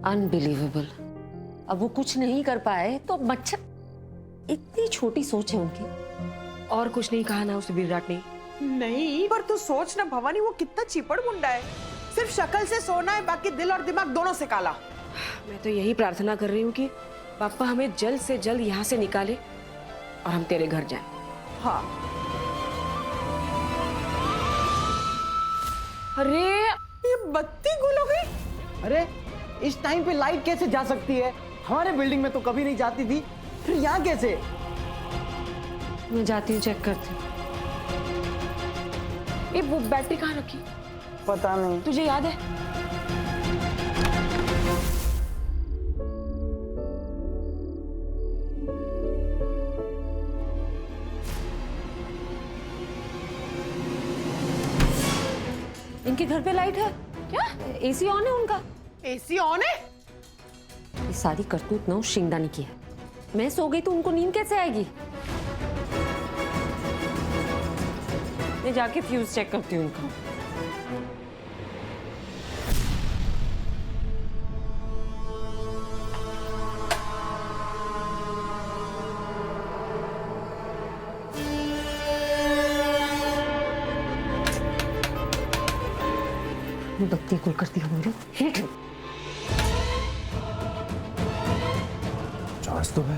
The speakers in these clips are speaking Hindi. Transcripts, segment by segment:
अनबिलीवेबल। अब वो कुछ नहीं कर पाए तो मच्छर, इतनी छोटी सोच है उनकी। और कुछ नहीं कहा ना उस विराट ने। नहीं, पर तू सोच ना भवानी, वो कितना चिपड़ मुंडा है। सिर्फ शक्ल से सोना है, बाकी दिल और दिमाग दोनों से काला। मैं तो यही प्रार्थना कर रही हूँ कि पापा हमें जल्द से जल्द यहाँ से निकाले और हम तेरे घर जाएं। हाँ। अरे ये बत्ती गुल हो गई। अरे इस टाइम पे लाइट कैसे जा सकती है? हमारे बिल्डिंग में तो कभी नहीं जाती थी, फिर यहाँ कैसे? मैं जाती हूँ, चेक करती हूँ। ये वो बैटरी कहाँ रखी? पता नहीं। तुझे याद है? इनके घर पे लाइट है क्या? एसी ऑन है उनका? एसी ऑन है? ये सारी करतूत ना शिंगदानी की है। मैं सो गई तो उनको नींद कैसे आएगी? मैं जाके फ्यूज चेक करती हूँ उनका। बत्ती गुल कर दी हमारी। चार्ज तो है।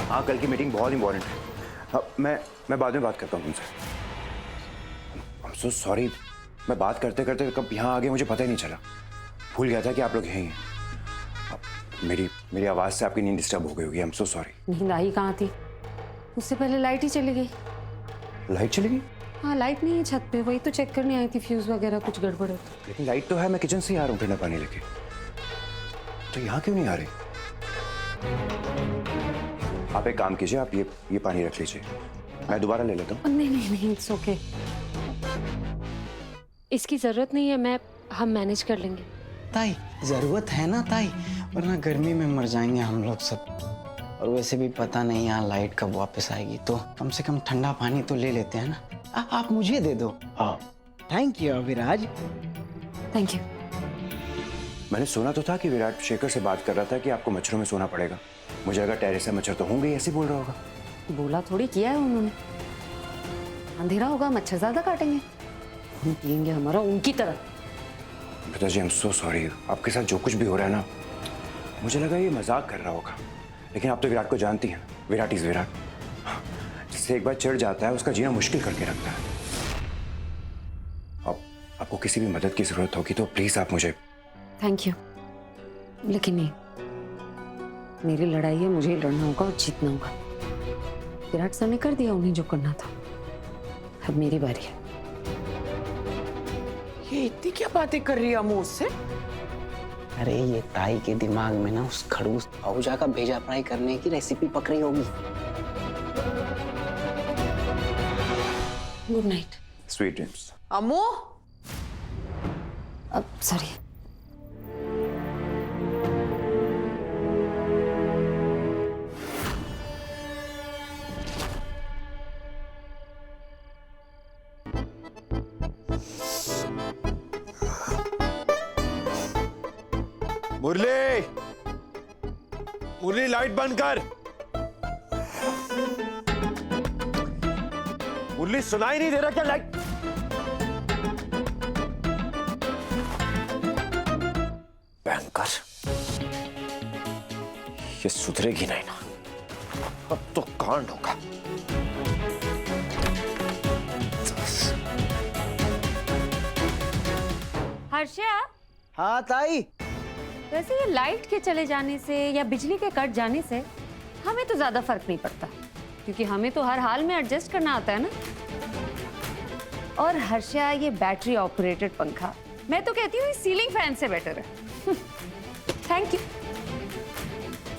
हाँ, कल की मीटिंग बहुत इंपॉर्टेंट है। मैं बाद में बात करता हूँ तुमसे। I'm so sorry, मैं बात करते करते कब यहाँ आ गया मुझे पता ही नहीं चला। भूल गया था कि आप लोग यहीं हैं। मेरी आवाज से आपकी नींद डिस्टर्ब हो गई होगी। I'm so sorry। नींद आई कहाँ थी? उससे पहले लाइट ही चली गई। लाइट चली गई? हाँ, लाइट नहीं है छत पे, वही तो चेक करने आई थी फ्यूज वगैरह कुछ गड़बड़ है तो। लेकिन लाइट तो है, मैं किचन से ही आ रहा हूँ ठंडा पानी लेके। तो यहाँ क्यों नहीं आ रही? आप एक काम कीजिए, आप ये पानी रख लीजिए, मैं दोबारा ले लेता हूँ। नहीं नहीं नहीं, इट्स ओके। इसकी जरूरत नहीं है, हम मैनेज कर लेंगे। ताई जरूरत है ना ताई, वरना गर्मी में मर जाएंगे हम लोग सब। और वैसे भी पता नहीं यहाँ लाइट कब वापस आएगी, तो कम से कम ठंडा पानी तो ले लेते हैं ना। आप मुझे दे दो। Thank you Aviraj. Thank you. मैंने सुना तो था कि विराट शेखर से बात कर रहा था कि आपको मच्छरों में सोना पड़ेगा। मुझे अगर टेरेस से मच्छर तो होंगे, ऐसे बोल रहा होगा। बोला थोड़ी किया है उन्होंने। अंधेरा होगा, मच्छर ज्यादा काटेंगे, हम पिएंगे हमारा उनकी तरह। पिताजी, आई एम सो सॉरी। आपके साथ जो कुछ भी हो रहा है ना, मुझे लगा ये मजाक कर रहा होगा, लेकिन आप तो विराट को जानती हैं। विराट इज विराट। जिससे एक बार चिढ़ जाता है उसका जीना मुश्किल करके रखता है। अब आपको किसी भी मदद की जरूरत होगी तो प्लीज आप मुझे। थैंक यू, लेकिन नहीं, मेरी लड़ाई है, मुझे लड़ना होगा और जीतना होगा। विराट सर ने कर दिया उन्हें जो करना था, अब मेरी बारी है। ये इतनी क्या बातें कर रही है अम्मू उससे? अरे ये ताई के दिमाग में ना उस खड़ूस आहूजा का भेजा फ्राई करने की रेसिपी पक रही होगी। Good night. Sweet dreams. Ammu, अब सॉरी। मुरली, मुरली लाइट बंद कर। मुरली सुनाई नहीं दे रहा क्या? लाइट बैंकर, ये सुधरेगी नहीं ना, अब तो कांड होगा। हर्षा, हाँ ताई। वैसे ये लाइट के चले जाने से या बिजली के कट जाने से हमें तो ज्यादा फर्क नहीं पड़ता, क्योंकि हमें तो हर हाल में एडजस्ट करना आता है ना। और हर्षा, ये बैटरी ऑपरेटेड पंखा मैं तो कहती हूँ सीलिंग फैन से बेटर है। थैंक यू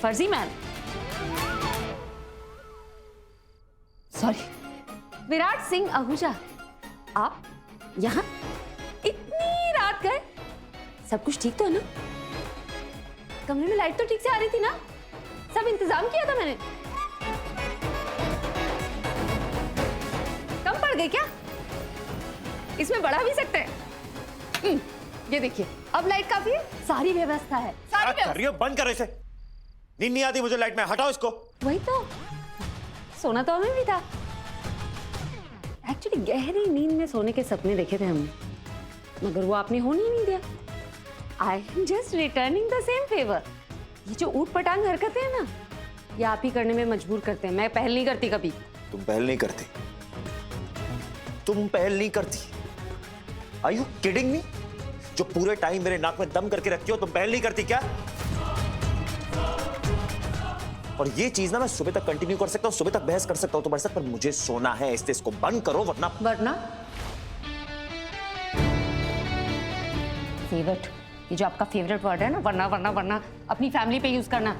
फर्जी मैन। सॉरी। विराट सिंह आहूजा, आप यहाँ इतनी रात गए? सब कुछ ठीक तो है ना? कमरे में लाइट तो ठीक से आ रही थी ना? सब इंतजाम किया था मैंने। कम बढ़ गई क्या? इसमें बढ़ा भी सकते हैं। ये देखिए, अब लाइट काफी है, सारी व्यवस्था है, सारी क्या कर रही हो? बंद कर इसे। नींद नहीं आती मुझे लाइट में, हटाओ इसको। वही तो, सोना तो हमें भी था। एक्चुअली गहरी नींद में सोने के सपने देखे थे हमने, मगर वो आपने होने ही नहीं दिया। I am just returning the same favour. ये जो ऊट पटांग हरकतें हैं ना, ये आप ही करने में मजबूर करते हैं। मैं पहल नहीं करती कभी। तुम पहल नहीं करती, तुम पहल नहीं करती। Are you kidding me? जो पूरे टाइम मेरे नाक में दम करके रखती हो, तुम पहल नहीं करती क्या? और ये चीज ना मैं सुबह तक कंटिन्यू कर सकता हूँ, सुबह तक बहस कर सकता हूँ तुम्हारे साथ, पर मुझे सोना है, इसलिए इसको बंद करो वरना फेवरेट, ये जो आपका फेवरेट वर्ड है ना, वरना वरना वरना, अपनी फैमिली पे यूज करना।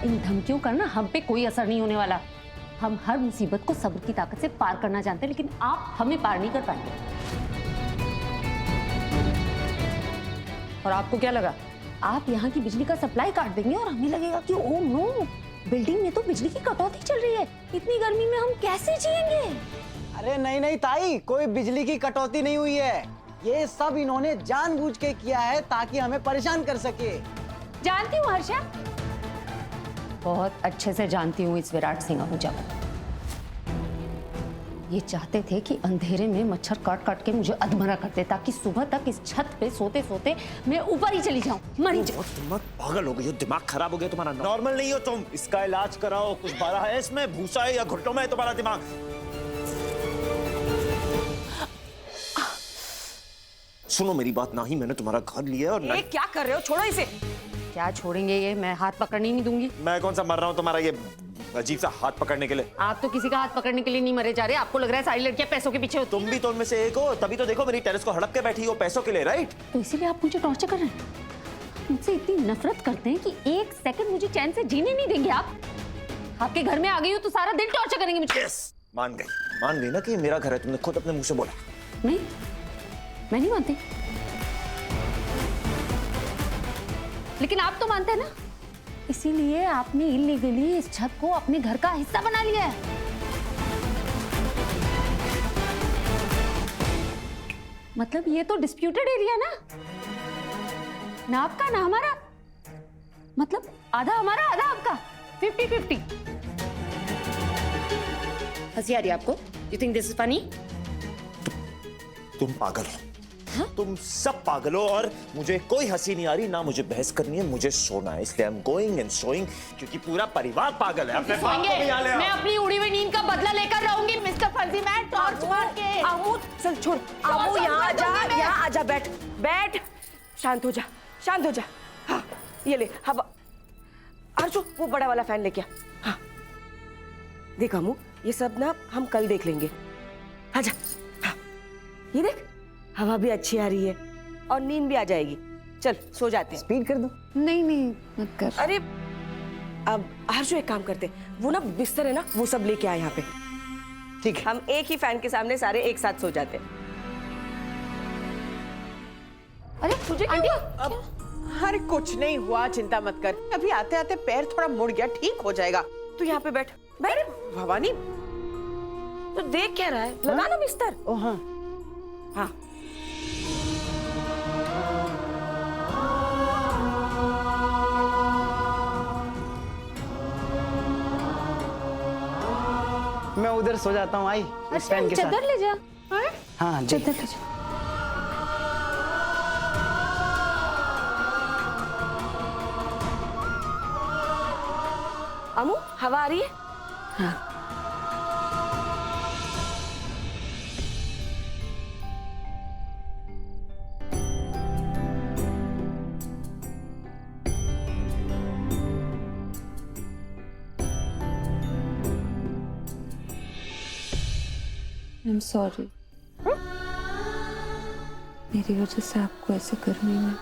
इन धमकियों का ना हम पे कोई असर नहीं होने वाला। हम हर मुसीबत को सब्र की ताकत से पार करना जानते हैं, लेकिन आप हमें पार नहीं कर पाएंगे। और आपको क्या लगा, आप यहाँ की बिजली का सप्लाई काट देंगे और हमें लगेगा कि ओह नो, बिल्डिंग में तो बिजली की कटौती चल रही है, इतनी गर्मी में हम कैसे जिएंगे? अरे नहीं नहीं ताई, कोई बिजली की कटौती नहीं हुई है। ये सब इन्होंने जानबूझ के किया है ताकि हमें परेशान कर सके। जानती हूँ हर्षा, बहुत अच्छे से जानती हूँ इस विराट सिंह आहूजा को। ये चाहते थे कि अंधेरे में मच्छर काट काट के मुझे अधमरा कर दे, ताकि सुबह तक इस छत पे सोते सोते मैं ऊपर ही चली जाऊं, मरी जाऊं। तुम पागल हो गई हो, दिमाग खराब हो गया तुम्हारा, नॉर्मल नहीं हो तुम। इसका इलाज कराओ, कुछ बारा है इसमें, भूसा है या घुटनों में है तुम्हारा दिमाग। सुनो मेरी बात, ना ही मैंने तुम्हारा घर लिया और ना ये क्या कर रहे हो? छोड़ो इसे। क्या छोड़ेंगे? ये मैं हाथ पकड़ने नहीं दूंगी। मैं कौन सा मर रहा हूँ तुम्हारा ये अजीब सा हाथ पकड़ने के लिए? आप तो किसी का हाथ पकड़ने के लिए नहीं मरे जा रहे। आपको लग रहा है सारी लड़कियां पैसों के पीछे होती तुम भी तो उनमें से एक हो, तभी तो देखो मेरी टेरेस को हड़प के बैठी हो पैसों के लिए, राइट? तो इसीलिए आप मुझे टॉर्चर कर रहे हैं। मुझसे इतनी नफरत करते हैं कि एक सेकंड मुझे चैन से जीने नहीं देंगे आप। आपके घर में आ गई हो तो सारा दिन टॉर्चर करेंगे मुझे। यस, मान गई ना कि मेरा घर है, तुमने खुद अपने मुंह से बोला। नहीं, मैं नहीं मानती, लेकिन आप तो मानते हैं ना, इसीलिए आपने इलीगली इस छत को अपने घर का हिस्सा बना लिया है। मतलब ये तो डिस्प्यूटेड एरिया ना आपका ना हमारा, मतलब आधा हमारा आधा आपका, 50-50। हंसी आ रही है आपको? You think this is funny? तुम पागल हो, तुम सब पागल हो, और मुझे कोई हंसी नहीं आ रही, ना मुझे बहस करनी है, मुझे सोना है, इसलिए आई एम गोइंग एंड सोइंग, क्योंकि पूरा परिवार पागल है। अपने बाप को भी यहाँ ले आओ। मैं अपनी उड़ी हुई नींद का बदला लेकर रहूंगी मिस्टर फर्जी। मैं टॉर्च मार के आमू चल छोड़, आमू यहाँ आ जा, बैठ बैठ, शांत हो जा, शांत हो जा। हाँ ये ले हवा, अर्जु वो बड़ा वाला फैन लेके आ। हाँ देख आमू, ये सब ना हम कल देख लेंगे। आजा, हाँ ये देख, हवा भी अच्छी आ रही है और नींद भी आ जाएगी। चल सो जाते हैं। स्पीड कर दो। नहीं मत कर। अरे अब हर्षु एक काम करते, वो ना बिस्तर है ना, वो सब लेके आए यहाँ पे। ठीक है, हम एक ही फैन के सामने सारे एक साथ सो जाते हैं। अरे तुझे क्या हुआ? अरे कुछ नहीं हुआ, चिंता मत कर। अभी आते आते पैर थोड़ा मुड़ गया, ठीक हो जाएगा। तू यहाँ पे बैठ बैठ। भवानी तो देख क्या रहा है, लगा ना बिस्तर। ओ हाँ हाँ मैं उधर सो जाता हूँ। आई इस फैन के साथ। चादर ले जा। हाँ जी। चादर ले जा। अमू हवा आ रही है? हाँ। I'm sorry. मेरी वजह से आपको ऐसे गर्मी में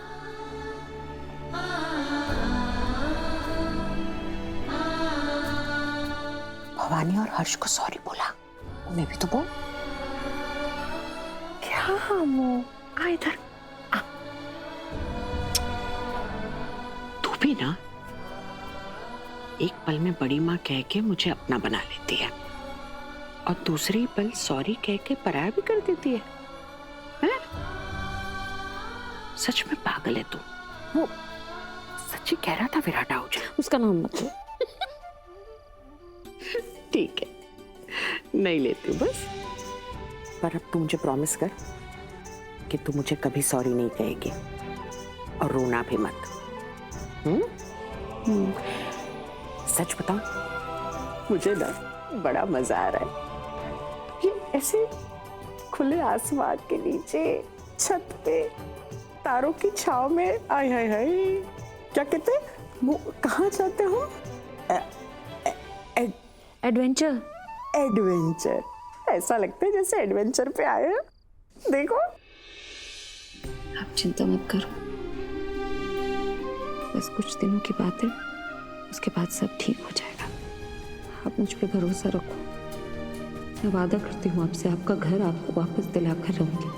भवानी और हर्ष को सॉरी बोला, उन्हें भी तो बोल। क्या हमो आ इधर आ। तू भी ना एक पल में बड़ी माँ कह के मुझे अपना बना लेती है। और दूसरी पल सॉरी कह के पराया भी कर देती है, हैं? सच में पागल है तू। वो सच्ची कह रहा था विराट आहूजा। उसका नाम मत लो। ठीक है, नहीं लेती हूँ बस। पर अब तू मुझे प्रॉमिस कर कि तू मुझे कभी सॉरी नहीं कहेगी और रोना भी मत। सच बता, मुझे ना बड़ा मजा आ रहा है। ये ऐसे खुले आसमान के नीचे छत पे तारों की छाव में, आय हाय हाय, क्या कहते हैं, वो कहाँ जाते हो? एडवेंचर। एडवेंचर। ऐसा लगता है जैसे एडवेंचर पे आए हैं। देखो, आप चिंता मत करो, बस कुछ दिनों की बात है, उसके बाद सब ठीक हो जाएगा। आप मुझ पे भरोसा रखो। मैं वादा करती हूँ आपसे, आपका घर आपको वापस दिलाकर रहूंगी।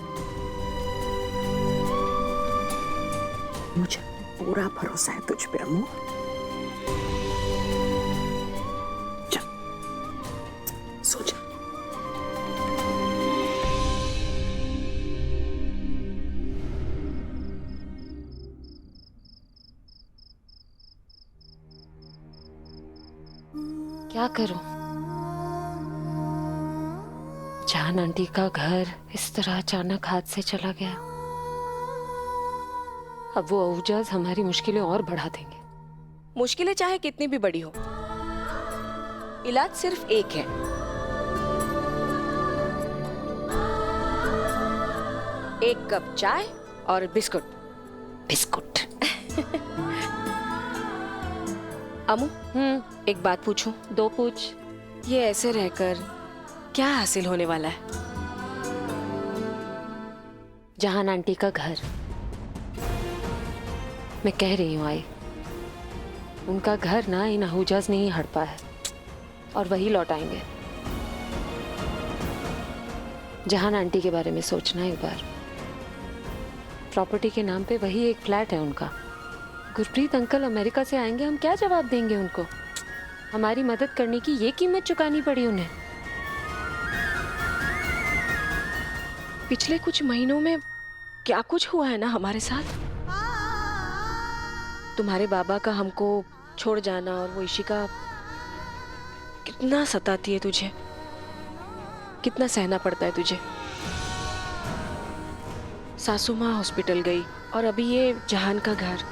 मुझे पूरा भरोसा है तुझ पे अम्मू। चल, सो जा। क्या करूं? जान आंटी का घर इस तरह अचानक हाथ से चला गया। अब वो आहूजाज हमारी मुश्किलें और बढ़ा देंगे। मुश्किलें चाहे कितनी भी बड़ी हो, इलाज सिर्फ एक है। एक कप चाय और बिस्कुट। बिस्कुट। अमू, एक बात पूछूं? दो पूछ। ये ऐसे रहकर क्या हासिल होने वाला है? जहान आंटी का घर। मैं कह रही हूँ आई, उनका घर ना इन आहूजाज ने ही हड़पा है और वही लौटाएंगे। जहान आंटी के बारे में सोचना एक बार। प्रॉपर्टी के नाम पे वही एक फ्लैट है उनका। गुरप्रीत अंकल अमेरिका से आएंगे, हम क्या जवाब देंगे उनको? हमारी मदद करने की ये कीमत चुकानी पड़ी उन्हें। पिछले कुछ महीनों में क्या कुछ हुआ है ना हमारे साथ। तुम्हारे बाबा का हमको छोड़ जाना और वो इशिका कितना सताती है तुझे, कितना सहना पड़ता है तुझे। सासू माँ हॉस्पिटल गई और अभी ये जहान का घर।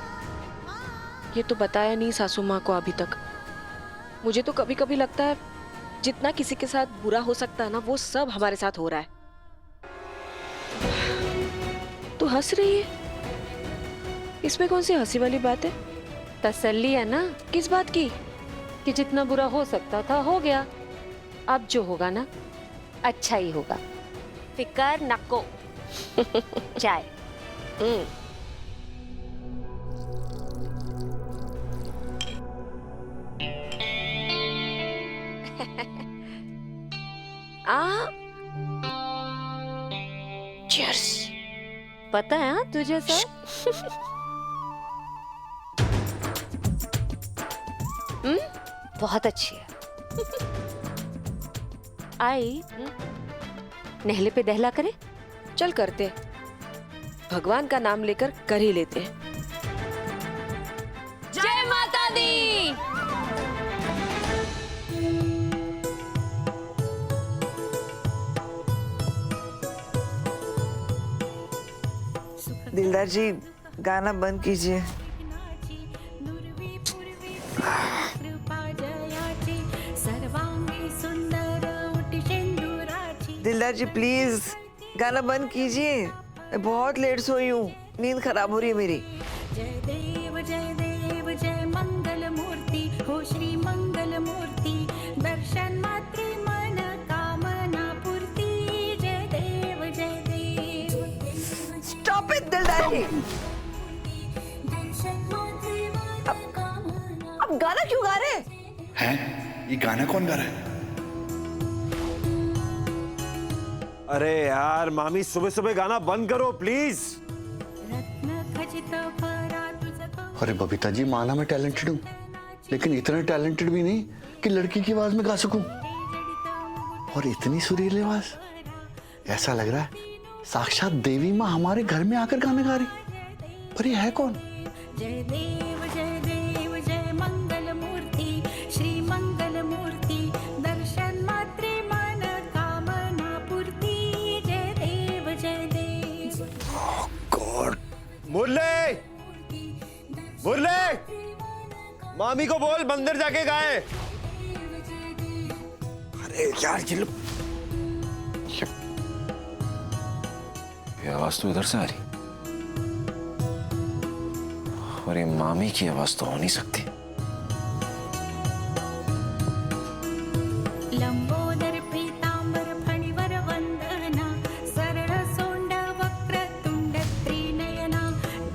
ये तो बताया नहीं सासू माँ को अभी तक। मुझे तो कभी कभी लगता है जितना किसी के साथ बुरा हो सकता है ना, वो सब हमारे साथ हो रहा है। तू हंस रही है, इसमें कौन सी हंसी वाली बात है? तसल्ली है ना। किस बात की? कि जितना बुरा हो सकता था हो गया, अब जो होगा ना अच्छा ही होगा। फिकर नको। चाय। चीयर्स। पता है हाँ तुझे सब? बहुत अच्छी है। आई नहले पे दहला करे। चल करते, भगवान का नाम लेकर कर ही लेते हैं। जय माता दी। दिलदार जी, गाना बंद कीजिए। दिलदार जी प्लीज गाना बंद कीजिए। मैं बहुत लेट सोई हूँ, नींद खराब हो रही है मेरी। जय देव जय मंगल मूर्ति हो श्री मंगल मूर्ति, दर्शन मात्र मन कामना पूर्ति। जय देव स्टॉप इट दिलदार जी। अब गाना क्यों गा रहे हैं? ये गाना कौन गा रहा है? अरे यार मामी, सुबह सुबह गाना बंद करो प्लीज। अरे बबीता जी, माना मैं टैलेंटेड हूँ, लेकिन इतना टैलेंटेड भी नहीं कि लड़की की आवाज में गा सकूं। और इतनी सुरीली आवाज, ऐसा लग रहा है साक्षात देवी माँ हमारे घर में आकर गाना गा रही। पर ये है कौन? जय देव जय मंगल मूर्ति श्री मंगल मूर्ति दर्शन मात्रे मन कामना पूर्ति जय देव गॉड। मुरली, मुरली, मामी को बोल मंदिर जाके गाए। अरे यार ये आवाज तो इधर से आ रही, और ये मामी की आवाज तो हो नहीं सकती। लंबोदर पीतांबर फणिवर वंदना सरळ सोंड वक्र तुंड त्रिनयना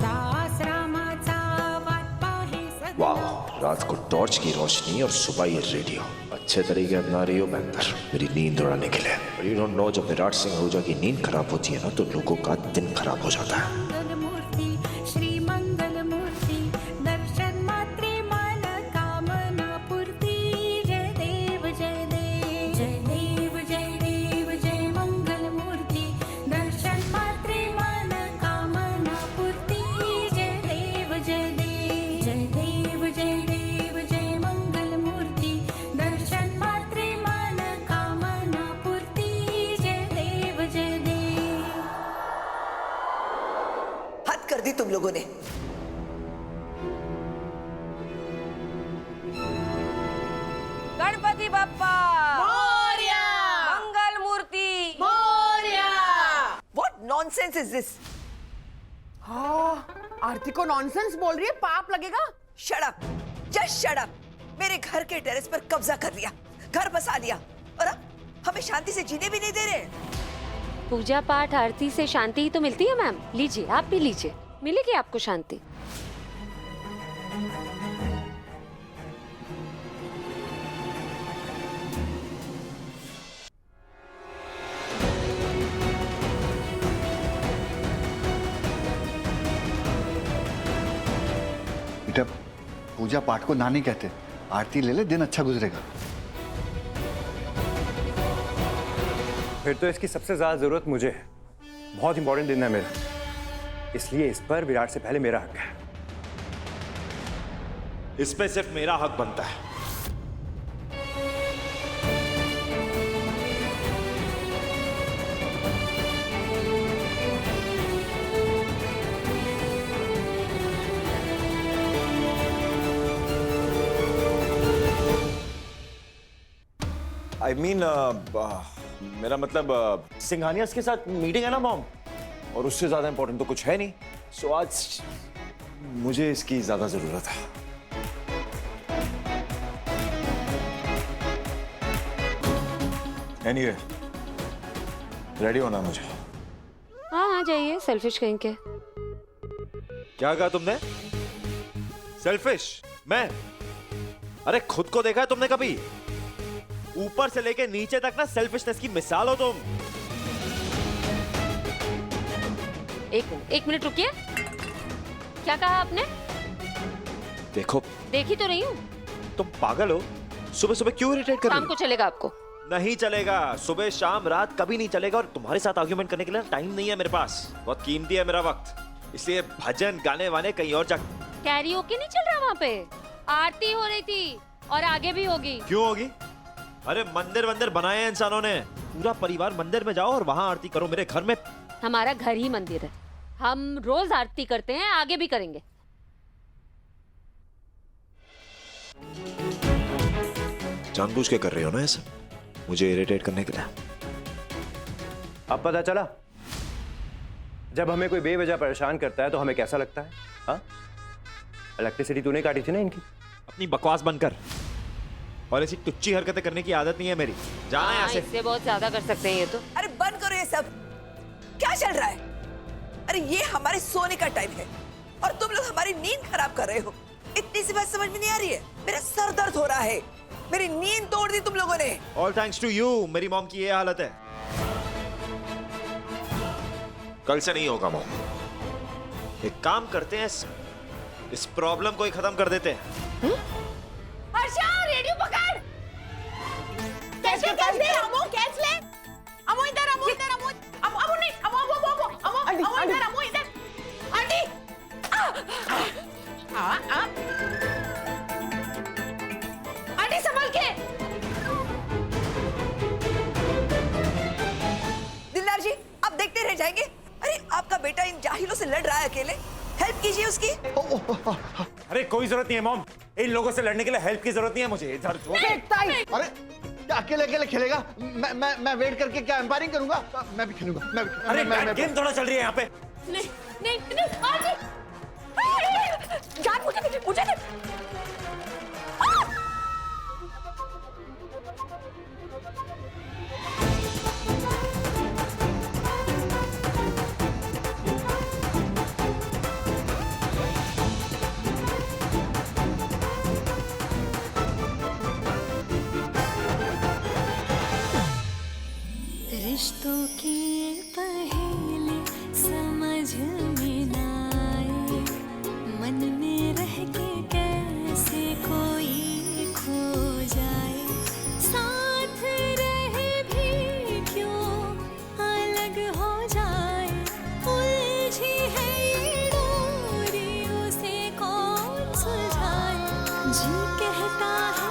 दास रामाचा वाट पाहे सदा। वाह, रात को टॉर्च की रोशनी और सुबह ये रेडियो अच्छे तरीके अपना रही हो बेहतर मेरी नींद उड़ाने के लिए। But you don't know, जब विराट सिंह आहूजा की नींद खराब होती है ना तो लोगों का दिन खराब हो जाता है। मंगल मूर्ति श्री मंगल मूर्ति दर्शन मात्रे मन कामना पूर्ति जय देव जय देव जय देव जय देव जय मंगल मूर्ति दर्शन मात्रे मन कामना पूर्ति जय देव जय देव जय देव जय देव जय मंगल मूर्ति दर्शन मात्रे मन कामना पूर्ति जय देव जय देव। हद कर दी तुम लोगों ने। गणपति बप्पा मोरया, मंगल मूर्ति Morya. What nonsense is this? हाँ, आरती को नॉनसेंस बोल रही है, पाप लगेगा। Shut up, just shut up। मेरे घर के टेरेस पर कब्जा कर लिया, घर बसा लिया, और अब हमें शांति से जीने भी नहीं दे रहे। पूजा पाठ आरती से शांति ही तो मिलती है मैम। लीजिए, आप भी लीजिए, मिलेगी आपको शांति। बेटा, पूजा पाठ को ना नहीं कहते, आरती ले ले, दिन अच्छा गुजरेगा। फिर तो इसकी सबसे ज्यादा जरूरत मुझे है। बहुत इंपॉर्टेंट दिन है मेरा, इसलिए इस पर विराट से पहले मेरा हक है। इस पे सिर्फ मेरा हक बनता है। I mean, मेरा मतलब सिंघानिया के साथ मीटिंग है ना मॉम, और उससे ज्यादा इंपॉर्टेंट तो कुछ है नहीं। सो आज मुझे इसकी ज्यादा जरूरत है। एनीवे, रेडी होना मुझे। हाँ हाँ जाइए, सेल्फिश कहीं के। क्या कहा तुमने? सेल्फिश? मैं? अरे खुद को देखा है तुमने कभी? ऊपर से लेके नीचे तक ना सेल्फिशनेस की मिसाल हो तुम। एक मिनट रुकिए। क्या कहा आपने? देखो, देखी तो रही हूँ। तुम पागल हो? सुबह सुबह क्यों इरिटेट कर रही हो? शाम को चलेगा आपको? नहीं चलेगा, सुबह शाम रात कभी नहीं चलेगा, और तुम्हारे साथ आर्ग्यूमेंट करने के लिए टाइम नहीं है मेरे पास। बहुत कीमती है मेरा वक्त, इसलिए भजन गाने वाने कहीं और जा। कैरियोके नहीं चल रहा वहाँ पे? आरती हो रही थी और आगे भी होगी। क्यों होगी? अरे मंदिर वंदिर बनाए हैं इंसानों ने, पूरा परिवार मंदिर में जाओ और वहां आरती करो। मेरे घर में, हमारा घर ही मंदिर है, हम रोज आरती करते हैं, आगे भी करेंगे। जानबूझ के कर रहे हो ना ऐसा, मुझे इरिटेट करने के लिए? अब पता चला, जब हमें कोई बेवजह परेशान करता है तो हमें कैसा लगता है? हाँ, इलेक्ट्रिसिटी तूने काटी थी ना इनकी। अपनी बकवास बनकर, और ऐसी टुच्ची हरकतें करने की आदत नहीं है मेरी। जाना यहाँ से। इससे बहुत ज्यादा कर सकते हैं ये तो। अरे बंद करो ये सब, क्या चल रहा है? अरे ये हमारे सोने का टाइम है और तुम लोग हमारी नींद खराब कर रहे हो। इतनी सी बात समझ में नहीं आ रही है? मेरा सर दर्द हो रहा है, मेरी नींद तोड़ दी तुम लोगों ने। All thanks to you. मेरी मॉम की ये हालत है। कल से नहीं होगा मॉम। एक काम करते हैं, इस प्रॉब्लम को ही खत्म कर देते हैं। हर्षा, रेडियो पकड़। कैच ले अमो कैच ले अमो इधर अमो नहीं अमो इधर अमो इधर आंटी आंटी संभल के दिलदार जी आप देखते रह जाएंगे। अरे आपका बेटा इन जाहिलों से लड़ रहा है अकेले, हेल्प कीजिए उसकी। अरे कोई जरूरत नहीं है मॉम, इन लोगों से लड़ने के लिए हेल्प की जरूरत नहीं है मुझे। इधर जो अरे क्या अकेले अकेले खेलेगा? मैं वेट करके क्या एम्पायरिंग करूंगा? मैं भी खेलूंगा। अरे गेम थोड़ा चल रही है यहाँ पे। नहीं आंटी जान मुझे रिश्तों की ये पहेली समझ में ना आए, मन में रह के कैसे कोई खो जाए, साथ रहे भी क्यों अलग हो जाए, उलझी है ये डोरी उसे कौन सुलझाए, जी कहता है